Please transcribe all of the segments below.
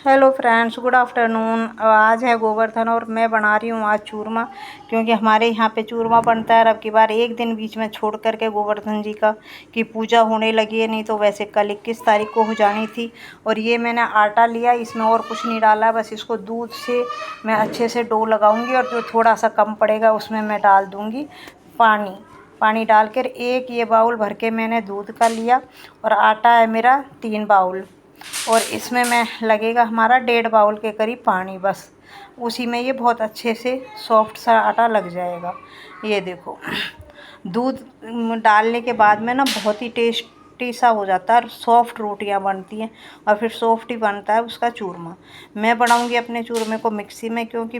Hello friends, good afternoon. आज है गोवर्धन और मैं बना रही हूँ आज चूरमा, क्योंकि हमारे यहाँ पे चूरमा बनता है। और अब की बार एक दिन बीच में छोड़ करके गोवर्धन जी का की पूजा होने लगी है, नहीं तो वैसे कल 21 तारीख को हो जानी थी। और ये मैंने आटा लिया, इसमें और कुछ नहीं डाला, बस इसको दूध से मैं अच्छे से डो लगाऊंगी और जो थोड़ा सा कम पड़ेगा उसमें मैं डाल दूँगी पानी डाल कर। एक ये बाउल भर के मैंने दूध का लिया और आटा है मेरा 3 बाउल, और इसमें मैं लगेगा हमारा 1.5 बाउल के करीब पानी। बस उसी में ये बहुत अच्छे से सॉफ्ट सा आटा लग जाएगा। ये देखो, दूध डालने के बाद में ना बहुत ही टेस्टी सा हो जाता है और सॉफ्ट रोटियां बनती हैं, और फिर सॉफ्ट ही बनता है उसका चूरमा। मैं बनाऊंगी अपने चूरमे को मिक्सी में, क्योंकि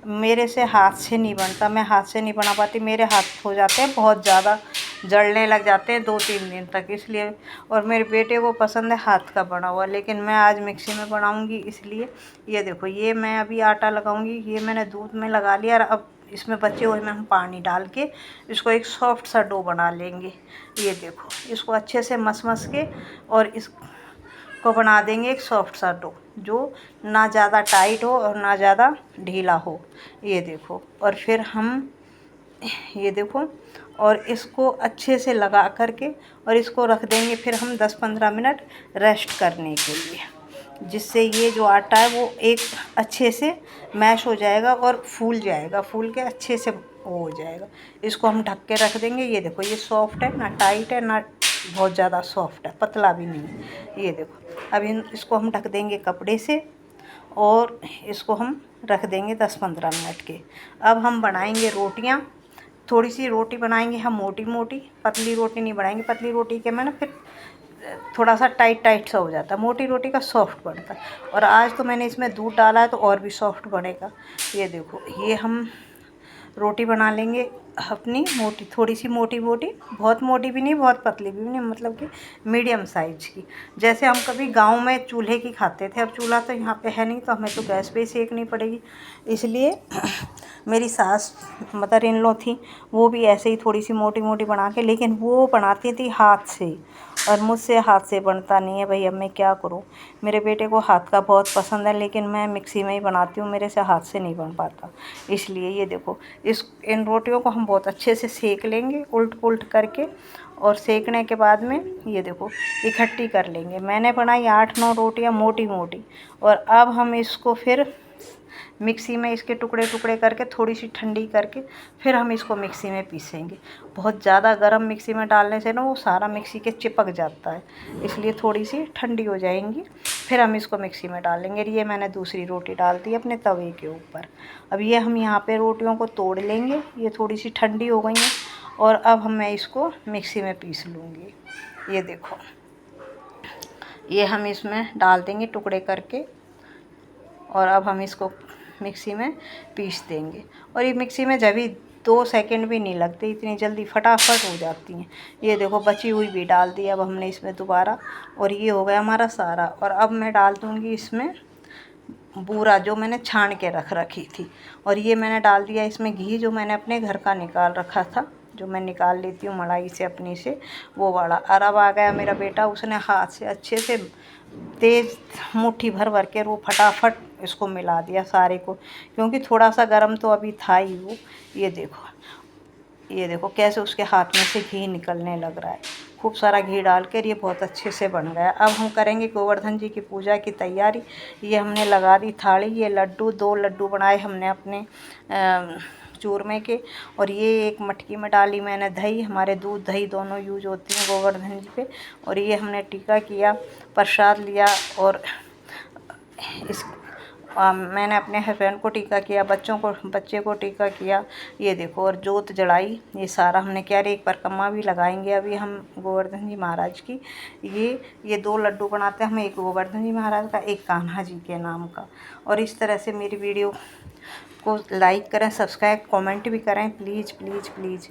मेरे से हाथ से नहीं बनता, मैं हाथ से नहीं बना पाती, मेरे हाथ हो जाते हैं बहुत ज़्यादा, जलने लग जाते हैं 2-3 दिन तक, इसलिए। और मेरे बेटे को पसंद है हाथ का बना हुआ, लेकिन मैं आज मिक्सी में बनाऊंगी इसलिए। ये देखो, ये मैं अभी आटा लगाऊंगी, ये मैंने दूध में लगा लिया, और अब इसमें बचे हुए में हम पानी डाल के इसको एक सॉफ्ट सा डो बना लेंगे। ये देखो, इसको अच्छे से मस के और इसको बना देंगे एक सॉफ्ट सा डो, जो ना ज़्यादा टाइट हो और ना ज़्यादा ढीला हो। ये देखो, और फिर हम ये देखो, और इसको अच्छे से लगा करके और इसको रख देंगे फिर हम 10-15 मिनट रेस्ट करने के लिए, जिससे ये जो आटा है वो एक अच्छे से मैश हो जाएगा और फूल जाएगा, फूल के अच्छे से वो हो जाएगा। इसको हम ढक के रख देंगे। ये देखो, ये सॉफ्ट है, ना टाइट है ना बहुत ज़्यादा सॉफ्ट है, पतला भी नहीं है। ये देखो, अब इसको हम ढक देंगे कपड़े से और इसको हम रख देंगे 10-15 मिनट के। अब हम बनाएंगे रोटियां। थोड़ी सी रोटी बनाएंगे हम मोटी मोटी, पतली रोटी नहीं बनाएंगे। पतली रोटी के में ना फिर थोड़ा सा टाइट सा हो जाता है, मोटी रोटी का सॉफ्ट बनता है। और आज तो मैंने इसमें दूध डाला है तो और भी सॉफ्ट बनेगा। ये देखो, ये हम रोटी बना लेंगे अपनी मोटी, थोड़ी सी मोटी मोटी, बहुत मोटी भी नहीं बहुत पतली भी नहीं, मतलब कि मीडियम साइज की, जैसे हम कभी गांव में चूल्हे की खाते थे। अब चूल्हा तो यहाँ पे है नहीं, तो हमें तो गैस पे ही सेकनी पड़ेगी। इसलिए मेरी सास मदर इन लॉ थी, वो भी ऐसे ही थोड़ी सी मोटी मोटी बना के, लेकिन वो बनाती थी हाथ से, और मुझसे हाथ से बनता नहीं है भाई। अब मैं क्या करूँ, मेरे बेटे को हाथ का बहुत पसंद है, लेकिन मैं मिक्सी में ही बनाती हूँ, मेरे से हाथ से नहीं बन पाता। इसलिए ये देखो, इन रोटियों को हम बहुत अच्छे से सेक लेंगे उल्ट पुल्ट करके, और सेकने के बाद में ये देखो इकट्ठी कर लेंगे। मैंने बनाई 8-9 रोटियां मोटी मोटी, और अब हम इसको फिर मिक्सी में इसके टुकड़े टुकड़े करके थोड़ी सी ठंडी करके फिर हम इसको मिक्सी में पीसेंगे। बहुत ज़्यादा गर्म मिक्सी में डालने से ना वो सारा मिक्सी के चिपक जाता है, इसलिए थोड़ी सी ठंडी हो जाएंगी फिर हम इसको मिक्सी में डालेंगे। ये मैंने दूसरी रोटी डाल दी अपने तवे के ऊपर। अब ये हम यहाँ पे रोटियों को तोड़ लेंगे, ये थोड़ी सी ठंडी हो गई हैं, और अब मैं इसको मिक्सी में पीस लूँगी। ये देखो, ये हम इसमें डाल देंगे टुकड़े करके, और अब हम इसको मिक्सी में पीस देंगे। और ये मिक्सी में जब भी 2 सेकंड भी नहीं लगते, इतनी जल्दी फटाफट हो जाती हैं। ये देखो, बची हुई भी डाल दी अब हमने इसमें दोबारा, और ये हो गया हमारा सारा। और अब मैं डाल दूँगी इसमें बूरा, जो मैंने छान के रखी थी, और ये मैंने डाल दिया इसमें घी, जो मैंने अपने घर का निकाल रखा था, जो मैं निकाल लेती हूँ मड़ाई से अपनी से, वो वाला। और अब आ गया मेरा बेटा, उसने हाथ से अच्छे से तेज़ मुट्ठी भर भर के वो फटाफट इसको मिला दिया सारे को, क्योंकि थोड़ा सा गर्म तो अभी था ही वो। ये देखो, ये देखो कैसे उसके हाथ में से घी निकलने लग रहा है। खूब सारा घी डाल कर ये बहुत अच्छे से बन गया। अब हम करेंगे गोवर्धन जी की पूजा की तैयारी। ये हमने लगा दी थाली, ये लड्डू 2 लड्डू बनाए हमने अपने चूरमे के, और ये एक मटकी में डाली मैंने दही, हमारे दूध दही दोनों यूज होती हैं गोवर्धन जी पे। और ये हमने टीका किया, प्रसाद लिया, और मैंने अपने हस्बैंड को टीका किया, बच्चे को टीका किया। ये देखो, और जोत जलाई, ये सारा हमने किया। एक परिक्रमा भी लगाएंगे अभी हम गोवर्धन जी महाराज की। ये 2 लड्डू बनाते हैं हम, एक गोवर्धन जी महाराज का, एक कान्हा जी के नाम का। और इस तरह से मेरी वीडियो को लाइक करें, सब्सक्राइब, कमेंट भी करें, प्लीज़ प्लीज़ प्लीज़।